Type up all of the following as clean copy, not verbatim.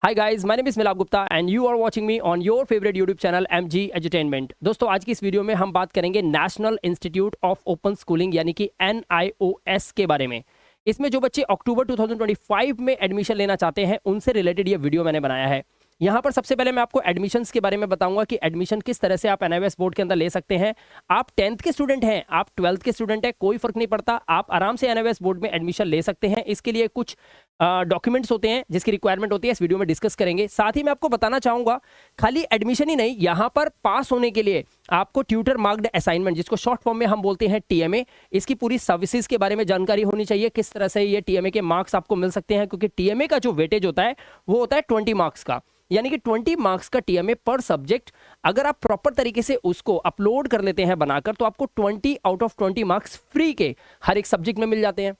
Hi guys, my name is Milab Gupta and you are watching me on your favorite YouTube channel MG Edutainment। दोस्तों आज की इस video में हम बात करेंगे national institute of open schooling यानी कि NIOS के बारे में। इसमें जो बच्चे अक्टूबर 2025 में एडमिशन लेना चाहते हैं उनसे रिलेटेड ये वीडियो मैंने बनाया है। यहाँ पर सबसे पहले मैं आपको एडमिशन्स के बारे में बताऊंगा कि एडमिशन किस तरह से आप NIOS बोर्ड के अंदर ले सकते हैं। आप 10th के स्टूडेंट हैं, आप 12th के स्टूडेंट हैं, कोई फर्क नहीं पड़ता, आप आराम से NIOS बोर्ड में एडमिशन ले सकते हैं। इसके लिए कुछ डॉक्यूमेंट्स होते हैं जिसकी रिक्वायरमेंट होती है, इस वीडियो में डिस्कस करेंगे। साथ ही मैं आपको बताना चाहूंगा खाली एडमिशन ही नहीं, यहाँ पर पास होने के लिए आपको ट्यूटर मार्क्ड असाइनमेंट, जिसको शॉर्ट फॉर्म में हम बोलते हैं TMA, इसकी पूरी सर्विसेज के बारे में जानकारी होनी चाहिए, किस तरह से ये TMA के मार्क्स आपको मिल सकते हैं, क्योंकि TMA का जो वेटेज होता है वो होता है 20 मार्क्स का, यानी कि 20 मार्क्स का TMA पर सब्जेक्ट। अगर आप प्रॉपर तरीके से उसको अपलोड कर लेते हैं बनाकर, तो आपको 20 आउट ऑफ 20 मार्क्स फ्री के हर एक सब्जेक्ट में मिल जाते हैं।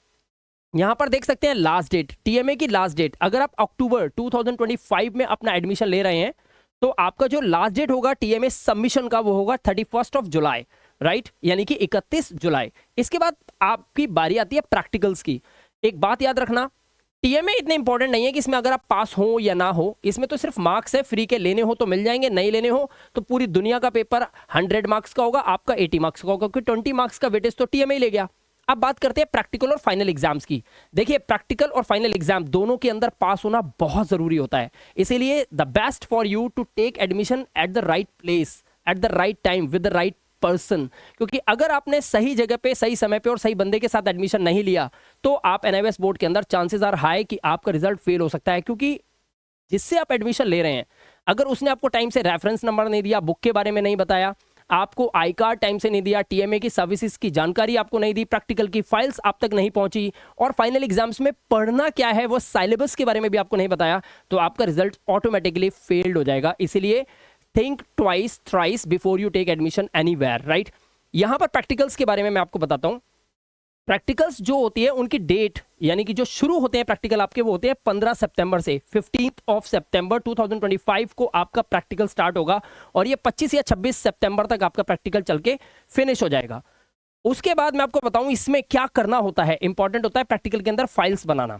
यहां पर देख सकते हैं लास्ट डेट, TMA की लास्ट डेट। अगर आप अक्टूबर 2025 में अपना एडमिशन ले रहे हैं तो आपका जो लास्ट डेट होगा TMA सबमिशन का वो होगा 31 जुलाई, राइट, यानी कि 31 जुलाई। इसके बाद आपकी बारी आती है प्रैक्टिकल्स की। एक बात याद रखना, TMA इतने इंपॉर्टेंट नहीं है कि इसमें अगर आप पास हो या ना हो, इसमें तो सिर्फ मार्क्स है, फ्री के लेने हो तो मिल जाएंगे, नहीं लेने हो तो पूरी दुनिया का पेपर 100 मार्क्स का होगा, आपका 80 मार्क्स का होगा, क्योंकि 20 मार्क्स का वेटेज तो TMA ही ले गया। अब बात करते हैं प्रैक्टिकल और फाइनल एग्जाम्स की। देखिए, प्रैक्टिकल और फाइनल एग्जाम दोनों के अंदर पास होना बहुत जरूरी होता है, इसीलिए the best for you to take admission at the right place at the right time with the right person. क्योंकि अगर आपने सही जगह पे, सही समय पे और सही बंदे के साथ एडमिशन नहीं लिया तो आप NIOS बोर्ड के अंदर चांसेस आर हाई कि आपका रिजल्ट फेल हो सकता है। क्योंकि जिससे आप एडमिशन ले रहे हैं, अगर उसने आपको टाइम से रेफरेंस नंबर नहीं दिया, बुक के बारे में नहीं बताया, आपको आई कार्ड टाइम से नहीं दिया, TMA की सर्विसेज की जानकारी आपको नहीं दी, प्रैक्टिकल की फाइल्स आप तक नहीं पहुंची, और फाइनल एग्जाम्स में पढ़ना क्या है वो सिलेबस के बारे में भी आपको नहीं बताया, तो आपका रिजल्ट ऑटोमेटिकली फेल्ड हो जाएगा। इसीलिए think twice thrice before you take admission anywhere, right. यहां पर प्रैक्टिकल्स के बारे में मैं आपको बताता हूं। प्रैक्टिकल्स जो होती है उनकी डेट, यानी कि जो शुरू होते हैं प्रैक्टिकल आपके, वो होते हैं 15 सितंबर से। 15 सितंबर 2025 को आपका प्रैक्टिकल स्टार्ट होगा और ये 25 या 26 सितंबर तक आपका प्रैक्टिकल चल के फिनिश हो जाएगा। उसके बाद मैं आपको बताऊं इसमें क्या करना होता है। इंपॉर्टेंट होता है प्रैक्टिकल के अंदर फाइल्स बनाना।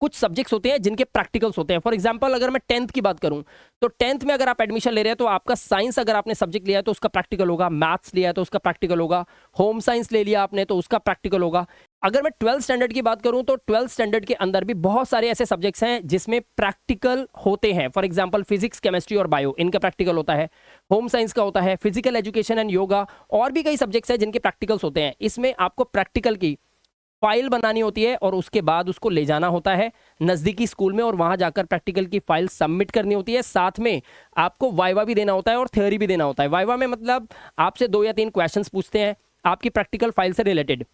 कुछ सब्जेक्ट्स होते हैं जिनके प्रैक्टिकल्स होते हैं। फॉर एग्जांपल अगर मैं 10th की बात करूं तो 10th में अगर आप एडमिशन ले रहे हैं तो आपका साइंस, अगर आपने सब्जेक्ट लिया है तो उसका प्रैक्टिकल होगा, मैथ्स लिया है तो उसका प्रैक्टिकल होगा, होम साइंस ले लिया आपने तो उसका प्रैक्टिकल होगा। अगर मैं 12th स्टैंडर्ड की बात करूं तो 12th स्टैंडर्ड के अंदर भी बहुत सारे ऐसे सब्जेक्ट्स हैं जिसमें प्रैक्टिकल होते हैं। फॉर एग्जांपल फिजिक्स, केमिस्ट्री और बायो, इनका प्रैक्टिकल होता है। होम साइंस का होता है, फिजिकल एजुकेशन एंड योगा, और भी कई सब्जेक्ट्स हैं जिनके प्रैक्टिकल्स होते हैं। इसमें आपको प्रैक्टिकल की फाइल बनानी होती है और उसके बाद उसको ले जाना होता है नज़दीकी स्कूल में और वहां जाकर प्रैक्टिकल की फाइल सबमिट करनी होती है। साथ में आपको वाइवा भी देना होता है और थ्योरी भी देना होता है। वाइवा में मतलब आपसे 2 या 3 क्वेश्चंस पूछते हैं आपकी प्रैक्टिकल फाइल से रिलेटेड।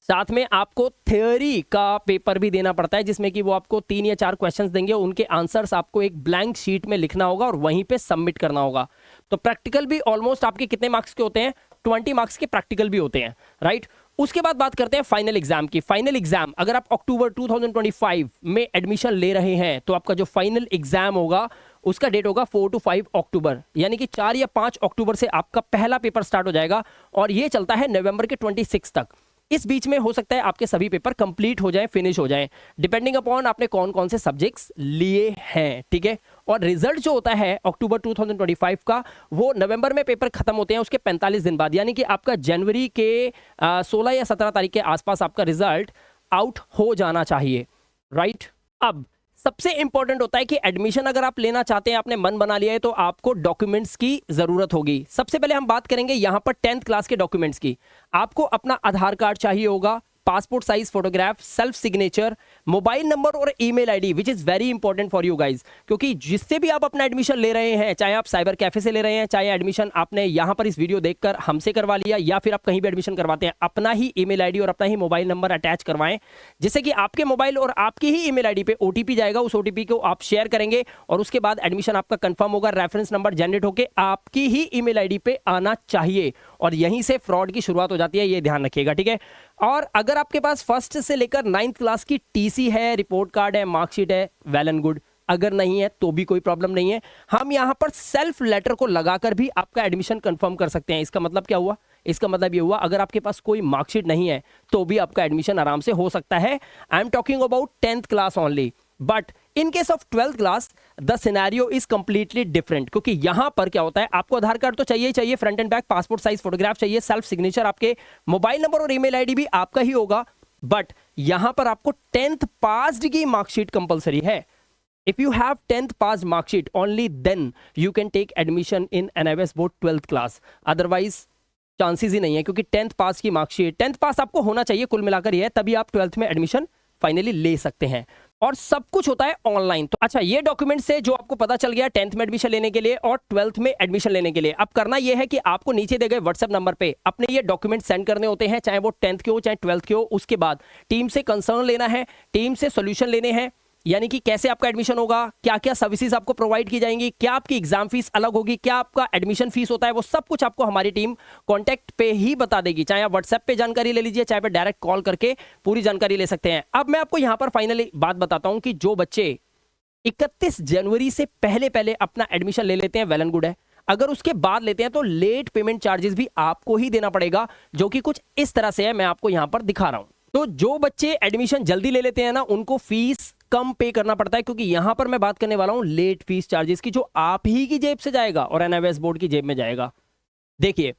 साथ में आपको थ्योरी का पेपर भी देना पड़ता है, जिसमें कि वो आपको 3 या 4 क्वेश्चंस देंगे, उनके आंसर्स आपको एक ब्लैंक शीट में लिखना होगा और वहीं पे सबमिट करना होगा। तो प्रैक्टिकल भी ऑलमोस्ट आपके कितने मार्क्स के होते हैं? 20 मार्क्स के प्रैक्टिकल भी होते हैं, राइट। उसके बाद बात करते हैं फाइनल एग्जाम की। फाइनल एग्जाम अगर आप अक्टूबर 2025 में एडमिशन ले रहे हैं तो आपका जो फाइनल एग्जाम होगा उसका डेट होगा 4 to 5 अक्टूबर, यानी कि 4 या 5 अक्टूबर से आपका पहला पेपर स्टार्ट हो जाएगा और ये चलता है नवंबर के 26 तक। इस बीच में हो सकता है आपके सभी पेपर कंप्लीट हो जाएं, फिनिश हो जाएं, डिपेंडिंग अपॉन आपने कौन कौन से सब्जेक्ट्स लिए हैं, ठीक है। और रिजल्ट जो होता है अक्टूबर 2025 का, वो नवंबर में पेपर खत्म होते हैं उसके 45 दिन बाद, यानी कि आपका जनवरी के 16 या 17 तारीख के आसपास आपका रिजल्ट आउट हो जाना चाहिए, राइट। अब सबसे इंपॉर्टेंट होता है कि एडमिशन अगर आप लेना चाहते हैं, आपने मन बना लिया है, तो आपको डॉक्यूमेंट्स की जरूरत होगी। सबसे पहले हम बात करेंगे यहां पर 10th क्लास के डॉक्यूमेंट्स की। आपको अपना आधार कार्ड चाहिए होगा, passport size photograph, self signature, mobile number और email ID, which is very important for you guys, क्योंकि जिससे भी आप अपना एडमिशन ले रहे हैं, चाहे आप साइबर कैफे से ले रहे हैं, चाहे एडमिशन आपने यहां पर इस वीडियो देखकर हमसे करवा लिया, या फिर आप कहीं भी एडमिशन करवाते हैं, अपना ही ईमेल आईडी और अपना ही मोबाइल नंबर अटैच करवाएं, जिससे कि आपके मोबाइल और आपकी ही ईमेल आईडी पे OTP जाएगा। उस OTP को आप शेयर करेंगे और उसके बाद एडमिशन आपका कंफर्म होगा, रेफरेंस नंबर जनरेट होकर आपकी ही ईमेल आईडी पे आना चाहिए, और यहीं से फ्रॉड की शुरुआत हो जाती है, ये ध्यान रखिएगा, ठीक है। और अगर आपके पास फर्स्ट से लेकर 9th क्लास की TC है, रिपोर्ट कार्ड है, मार्कशीट है, वेल एंड गुड। अगर नहीं है तो भी कोई प्रॉब्लम नहीं है, हम यहां पर सेल्फ लेटर को लगाकर भी आपका एडमिशन कंफर्म कर सकते हैं। इसका मतलब क्या हुआ? इसका मतलब ये हुआ अगर आपके पास कोई मार्कशीट नहीं है तो भी आपका एडमिशन आराम से हो सकता है। I am talking about 10th class only, but in case of 12th class the scenario is completely different, क्योंकि यहां पर क्या होता है, आपको आधार कार्ड तो चाहिए ही चाहिए, front end back, passport size photograph चाहिए, सेल्फ सिग्नेचर, आपके मोबाइल नंबर और ईमेल आईडी भी आपका ही होगा, बट यहां पर आपको 10th पास्ड की मार्कशीट कंपलसरी है। If you have 10th pass mark sheet, only then you can take admission in NIOS board 12th class. Otherwise chances ही नहीं है, क्योंकि 10th पास की मार्कशीट, 10th पास आपको होना चाहिए कुल मिलाकर ये है, तभी आप 12th में एडमिशन फाइनली ले सकते हैं। और सब कुछ होता है ऑनलाइन। तो अच्छा, ये डॉक्यूमेंट से जो आपको पता चल गया 10th में एडमिशन लेने के लिए और 12th में एडमिशन लेने के लिए, अब करना ये है कि आपको नीचे दिए गए व्हाट्सएप नंबर पे अपने ये डॉक्यूमेंट सेंड करने होते हैं, चाहे वो 10th के हो चाहे 12th के हो। उसके बाद टीम से कंसर्न लेना है, टीम से सोल्यूशन लेने हैं, यानी कि कैसे आपका एडमिशन होगा, क्या क्या सर्विसेज आपको प्रोवाइड की जाएंगी, क्या आपकी एग्जाम फीस अलग होगी, क्या आपका एडमिशन फीस होता है, वो सब कुछ आपको हमारी टीम कांटेक्ट पे ही बता देगी। चाहे आप व्हाट्सएप पे जानकारी ले लीजिए, चाहे आप डायरेक्ट कॉल करके पूरी जानकारी ले सकते हैं। अब मैं आपको यहां पर फाइनली बात बताता हूं कि जो बच्चे 31 जनवरी से पहले पहले अपना एडमिशन ले लेते हैं, वेल एंड गुड है। अगर उसके बाद लेते हैं तो लेट पेमेंट चार्जेस भी आपको ही देना पड़ेगा, जो कि कुछ इस तरह से है, मैं आपको यहां पर दिखा रहा हूं। तो जो बच्चे एडमिशन जल्दी ले लेते हैं ना, उनको फीस कम पे करना पड़ता है, क्योंकि यहां पर मैं बात करने वाला हूं लेट फीस चार्जेस की, जो आप ही की जेब से जाएगा और एनआईओएस बोर्ड की जेब में जाएगा। देखिए,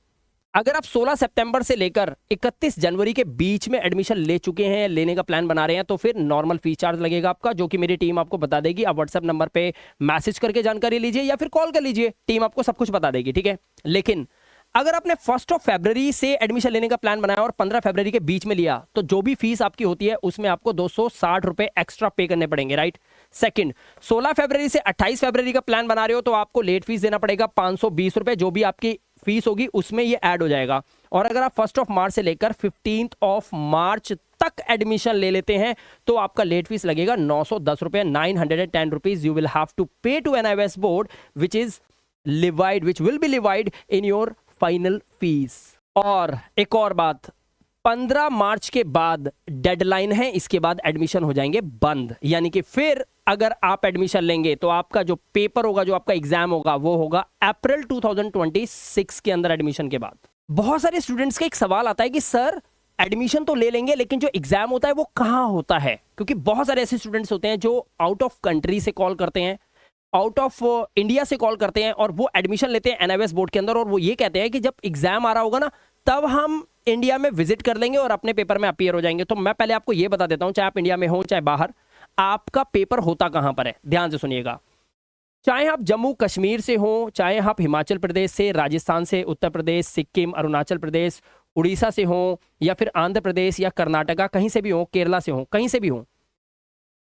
अगर आप 16 सितंबर से लेकर 31 जनवरी के बीच में एडमिशन ले चुके हैं, लेने का प्लान बना रहे हैं, तो फिर नॉर्मल फीस चार्ज लगेगा आपका, जो कि मेरी टीम आपको बता देगी। आप व्हाट्सएप नंबर पे मैसेज करके जानकारी लीजिए या फिर कॉल कर लीजिए, टीम आपको सब कुछ बता देगी, ठीक है। लेकिन अगर आपने 1 फरवरी से एडमिशन लेने का प्लान बनाया और 15 फरवरी के बीच में लिया, तो जो भी फीस आपकी होती है उसमें आपको 260 रुपए एक्स्ट्रा पे करने पड़ेंगे, राइट। सेकंड, 16 फरवरी से 28 फरवरी का प्लान बना रहे हो तो आपको लेट फीस देना पड़ेगा 520 रुपए, जो भी आपकी फीस होगी उसमें ये ऐड हो जाएगा। और अगर आप 1 मार्च से लेकर 15 मार्च तक एडमिशन ले लेते हैं तो आपका लेट फीस लगेगा 910 रुपए, 910 rupees you will have to pay to NIOS board, which will be levied in your final fees. और एक और बात, 15 मार्च के बाद डेडलाइन है, इसके बाद एडमिशन हो जाएंगे बंद, यानी कि फिर अगर आप एडमिशन लेंगे तो आपका जो पेपर होगा, जो आपका एग्जाम होगा, वो होगा अप्रैल 2026 के अंदर एडमिशन के बाद। बहुत सारे स्टूडेंट्स का एक सवाल आता है कि सर एडमिशन तो ले लेंगे, लेकिन जो एग्जाम होता है वो कहाँ होता है, क्योंकि बहुत सारे ऐसे स्टूडेंट्स होते हैं जो आउट ऑफ कंट्री से कॉल करते हैं, आउट ऑफ इंडिया से कॉल करते हैं और वो एडमिशन लेते हैं एनआईओएस बोर्ड के अंदर, और वो ये कहते हैं कि जब एग्जाम आ रहा होगा ना तब हम इंडिया में विजिट कर लेंगे और अपने पेपर में अपीयर हो जाएंगे। तो मैं पहले आपको ये बता देता हूं, चाहे आप इंडिया में हो चाहे बाहर, आपका पेपर होता कहां पर है, ध्यान से सुनिएगा। चाहे आप जम्मू कश्मीर से हो, चाहे आप हिमाचल प्रदेश से, राजस्थान से, उत्तर प्रदेश, सिक्किम, अरुणाचल प्रदेश, उड़ीसा से हो, या फिर आंध्र प्रदेश या कर्नाटका, कहीं से भी हो, केरला से हो, कहीं से भी हो,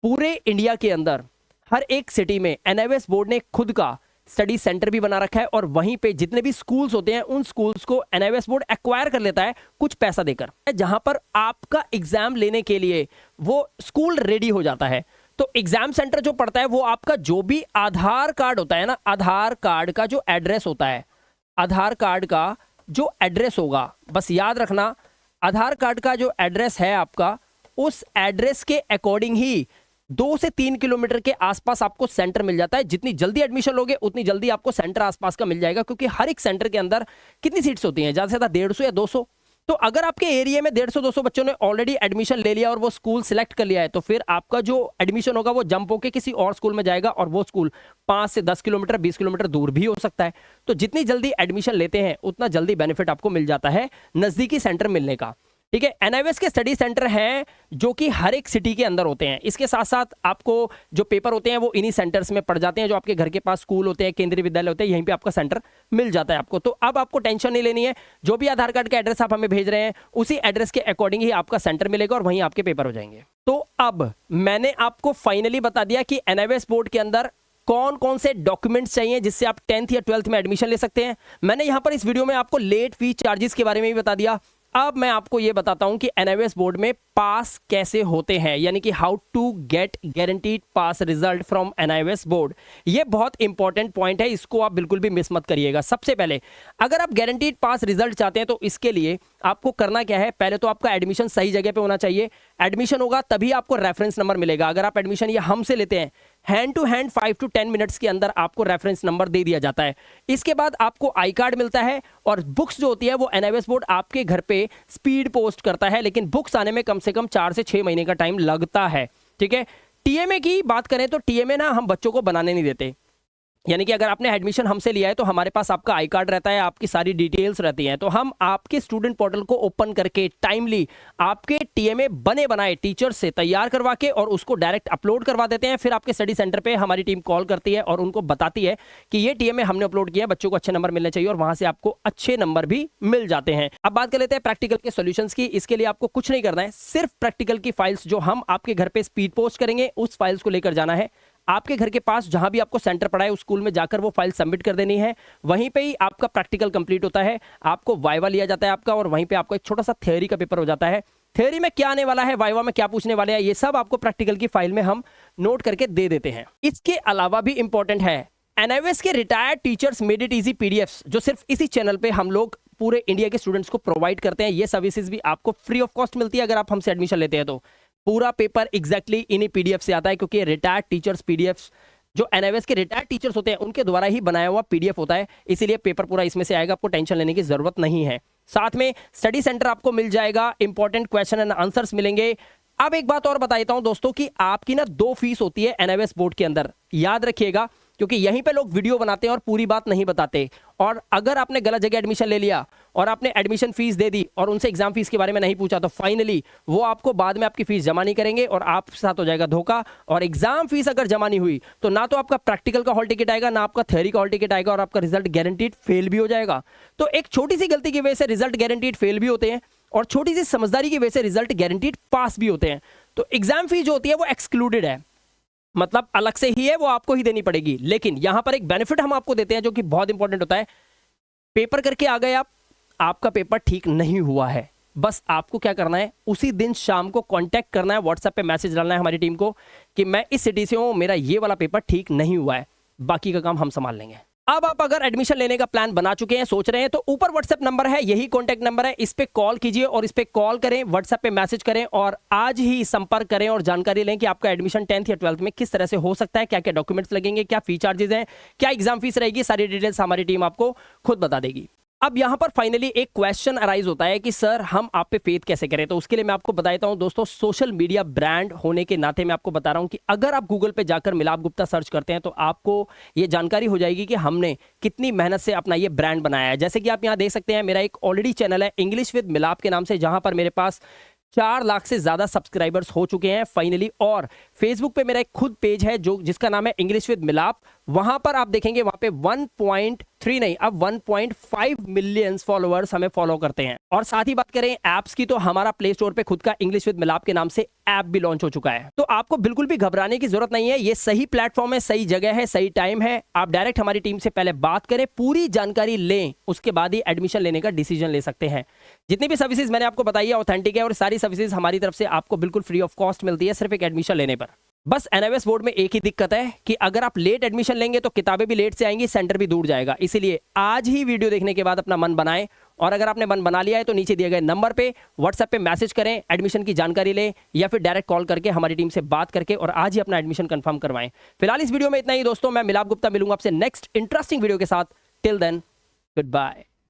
पूरे इंडिया के अंदर हर एक सिटी में एनआईओएस बोर्ड ने खुद का स्टडी सेंटर भी बना रखा है, और वहीं पे जितने भी स्कूल्स होते हैं उन स्कूल्स को एनआईओएस बोर्ड एक्वायर कर लेता है कुछ पैसा देकर, जहां पर आपका एग्जाम लेने के लिए वो स्कूल रेडी हो जाता है। तो एग्जाम सेंटर जो पड़ता है वो आपका जो भी आधार कार्ड होता है ना, आधार कार्ड का जो एड्रेस होता है, आधार कार्ड का जो एड्रेस होगा, बस याद रखना, आधार कार्ड का जो एड्रेस है आपका, उस एड्रेस के अकॉर्डिंग ही 2 से 3 किलोमीटर के आसपास आपको सेंटर मिल जाता है। जितनी जल्दी एडमिशन लोगे उतनी जल्दी आपको सेंटर आसपास का मिल जाएगा, क्योंकि हर एक सेंटर के अंदर कितनी सीट्स होती हैं, ज्यादा से ज्यादा 150 या 200। तो अगर आपके एरिया में 150-200 बच्चों ने ऑलरेडी एडमिशन ले लिया और वो स्कूल सिलेक्ट कर लिया है, तो फिर आपका जो एडमिशन होगा वो जंप होकर किसी और स्कूल में जाएगा, और वो स्कूल 5 से 10 किलोमीटर, 20 किलोमीटर दूर भी हो सकता है। तो जितनी जल्दी एडमिशन लेते हैं उतना जल्दी बेनिफिट आपको मिल जाता है नजदीकी सेंटर मिलने का, ठीक है। एनआईओएस के स्टडी सेंटर हैं जो कि हर एक सिटी के अंदर होते हैं। इसके साथ साथ आपको जो पेपर होते हैं वो इन्हीं सेंटर्स में पड़ जाते हैं, जो आपके घर के पास स्कूल होते हैं, केंद्रीय विद्यालय होते हैं, यहीं पे आपका सेंटर मिल जाता है आपको। तो अब आपको टेंशन नहीं लेनी है, जो भी आधार कार्ड का एड्रेस आप हमें भेज रहे हैं उसी एड्रेस के अकॉर्डिंग ही आपका सेंटर मिलेगा और वहीं आपके पेपर हो जाएंगे। तो अब मैंने आपको फाइनली बता दिया कि एनआईओएस बोर्ड के अंदर कौन कौन से डॉक्यूमेंट्स चाहिए जिससे आप 10th या 12th में एडमिशन ले सकते हैं। मैंने यहां पर इस वीडियो में आपको लेट फीस चार्जेस के बारे में भी बता दिया। अब मैं आपको यह बताता हूं कि एनआईओएस बोर्ड में पास कैसे होते हैं, यानी कि how to get guaranteed pass result from NIOS board. यह बहुत इंपॉर्टेंट पॉइंट है, इसको आप बिल्कुल भी मिस मत करिएगा। सबसे पहले अगर आप गारंटीड पास रिजल्ट चाहते हैं तो इसके लिए आपको करना क्या है, पहले तो आपका एडमिशन सही जगह पे होना चाहिए। एडमिशन होगा तभी आपको रेफरेंस नंबर मिलेगा। अगर आप एडमिशन ये हमसे लेते हैं, hand to hand 5 to 10 minutes के अंदर आपको रेफरेंस नंबर दे दिया जाता है। इसके बाद आपको आई कार्ड मिलता है, और बुक्स जो होती है वो एनआईओएस बोर्ड आपके घर पे स्पीड पोस्ट करता है, लेकिन बुक्स आने में कम से कम 4 से 6 महीने का टाइम लगता है, ठीक है। टीएमए की बात करें तो टीएमए ना हम बच्चों को बनाने नहीं देते, यानी कि अगर आपने एडमिशन हमसे लिया है तो हमारे पास आपका आई कार्ड रहता है, आपकी सारी डिटेल्स रहती हैं, तो हम आपके स्टूडेंट पोर्टल को ओपन करके टाइमली आपके टीएमए बने बनाए टीचर से तैयार करवा के और उसको डायरेक्ट अपलोड करवा देते हैं। फिर आपके स्टडी सेंटर पे हमारी टीम कॉल करती है और उनको बताती है कि ये टीएमए हमने अपलोड किया है, बच्चों को अच्छे नंबर मिलने चाहिए, और वहां से आपको अच्छे नंबर भी मिल जाते हैं। अब बात कर लेते हैं प्रैक्टिकल के सॉल्यूशंस की। इसके लिए आपको कुछ नहीं करना है, सिर्फ प्रैक्टिकल की फाइल्स जो हम आपके घर पे स्पीड पोस्ट करेंगे उस फाइल्स को लेकर जाना है। आपके घर के पास जहां भी आपको सेंटर पड़ा है उस स्कूल में जाकर वो फाइल सबमिट कर देनी है। वहीं पे ही आपका प्रैक्टिकल कंप्लीट होता है, आपको वाइवा लिया जाता है आपका, और वहीं पे आपको एक छोटा सा थ्योरी का पेपर हो जाता है। थ्योरी में क्या आने वाला है, वाइवा में क्या पूछने वाले हैं, ये सब आपको प्रैक्टिकल की फाइल में हम नोट करके दे देते हैं। इसके अलावा भी इंपॉर्टेंट है, एनआईओएस के retired teachers made it easy PDFs जो सिर्फ इसी चैनल पे हम लोग पूरे इंडिया के स्टूडेंट्स को प्रोवाइड करते हैं। ये सर्विसेज भी आपको फ्री ऑफ कॉस्ट मिलती है अगर आप हमसे एडमिशन लेते हैं तो। पूरा पेपर एग्जैक्टली इन्हीं पीडीएफ से आता है, क्योंकि रिटायर्ड टीचर्स पीडीएफ्स जो एनआईओएस के रिटायर्ड टीचर्स होते हैं उनके द्वारा ही बनाया हुआ पीडीएफ होता है, इसीलिए पेपर पूरा इसमें से आएगा, आपको टेंशन लेने की जरूरत नहीं है। साथ में स्टडी सेंटर आपको मिल जाएगा, इंपॉर्टेंट क्वेश्चन एंड आंसर्स मिलेंगे। अब एक बात और बता देता हूं दोस्तों कि आपकी ना 2 फीस होती है एनआईओएस बोर्ड के अंदर, याद रखिएगा, क्योंकि यहीं पे लोग वीडियो बनाते हैं और पूरी बात नहीं बताते। और अगर आपने गलत जगह एडमिशन ले लिया और आपने एडमिशन फीस दे दी और उनसे एग्जाम फीस के बारे में नहीं पूछा, तो फाइनली वो आपको बाद में आपकी फीस जमा नहीं करेंगे और आपके साथ हो जाएगा धोखा। और एग्जाम फीस अगर जमा नहीं हुई तो ना तो आपका प्रैक्टिकल का हॉल टिकट आएगा, ना आपका थ्योरी का हॉल टिकट आएगा, और आपका रिजल्ट गारंटीड फेल भी हो जाएगा। तो एक छोटी सी गलती की वजह से रिजल्ट गारंटीड फेल भी होते हैं, और छोटी सी समझदारी की वजह से रिजल्ट गारंटीड पास भी होते हैं। तो एग्जाम फीस जो होती है वो एक्सक्लूडेड है, मतलब अलग से ही है, वो आपको ही देनी पड़ेगी। लेकिन यहां पर एक बेनिफिट हम आपको देते हैं जो कि बहुत इंपॉर्टेंट होता है। पेपर करके आ गए आप, आपका पेपर ठीक नहीं हुआ है, बस आपको क्या करना है, उसी दिन शाम को कांटेक्ट करना है, व्हाट्सएप पे मैसेज डालना है हमारी टीम को कि मैं इस सिटी से हूं, मेरा ये वाला पेपर ठीक नहीं हुआ है, बाकी का काम हम संभाल लेंगे। अब आप अगर एडमिशन लेने का प्लान बना चुके हैं, सोच रहे हैं, तो ऊपर व्हाट्सएप नंबर है, यही कॉन्टैक्ट नंबर है, इस पे कॉल कीजिए और इस पे कॉल करें, व्हाट्सएप पे मैसेज करें और आज ही संपर्क करें और जानकारी लें कि आपका एडमिशन 10th या 12th में किस तरह से हो सकता है, क्या क्या डॉक्यूमेंट्स लगेंगे, क्या फी चार्जेस हैं, क्या एग्जाम फीस रहेगी, सारी डिटेल्स हमारी टीम आपको खुद बता देगी। अब यहां पर फाइनली एक क्वेश्चन अराइज होता है कि सर हम आप पे फेथ कैसे करें, तो उसके लिए मैं आपको बता देता हूं दोस्तों, सोशल मीडिया ब्रांड होने के नाते मैं आपको बता रहा हूं कि अगर आप गूगल पे जाकर मिलाप गुप्ता सर्च करते हैं तो आपको ये जानकारी हो जाएगी कि हमने कितनी मेहनत से अपना ये ब्रांड बनाया है। जैसे कि आप यहां देख सकते हैं, मेरा एक ऑलरेडी चैनल है इंग्लिश विद मिलाप के नाम से, जहां पर मेरे पास 4 लाख से ज्यादा सब्सक्राइबर्स हो चुके हैं फाइनली। और फेसबुक पे मेरा एक खुद पेज है जो जिसका नाम है इंग्लिश विद मिलाप, वहां पर आप देखेंगे वहां पे 1.3 नहीं अब 1.5 मिलियन फॉलोअर्स हमें फॉलो करते हैं। और साथ ही बात करें ऐप्स की, तो हमारा प्ले स्टोर पे खुद का इंग्लिश विद मिलाप के नाम से ऐप भी लॉन्च हो चुका है। तो आपको बिल्कुल भी घबराने की जरूरत नहीं है, ये सही प्लेटफॉर्म है, सही जगह है, सही टाइम है। आप डायरेक्ट हमारी टीम से पहले बात करें, पूरी जानकारी लें, उसके बाद ही एडमिशन लेने का डिसीजन ले सकते हैं। जितनी भी सर्विसेज मैंने आपको बताई है ऑथेंटिक है और सारी सर्विसेज हमारी तरफ से आपको बिल्कुल फ्री ऑफ कॉस्ट मिलती है, सिर्फ एक एडमिशन लेने पर। बस एनआईओएस बोर्ड में एक ही दिक्कत है कि अगर आप लेट एडमिशन लेंगे तो किताबें भी लेट से आएंगी, सेंटर भी दूर जाएगा। इसीलिए आज ही वीडियो देखने के बाद अपना मन बनाएं, और अगर आपने मन बना लिया है तो नीचे दिए गए नंबर पे व्हाट्सएप पे मैसेज करें, एडमिशन की जानकारी लें, या फिर डायरेक्ट कॉल करके हमारी टीम से बात करके और आज ही अपना एडमिशन कंफर्म करवाएं। फिलहाल इस वीडियो में इतना ही दोस्तों, मैं मिलाप गुप्ता मिलूंगा आपसे नेक्स्ट इंटरेस्टिंग वीडियो के साथ। Till then, good bye.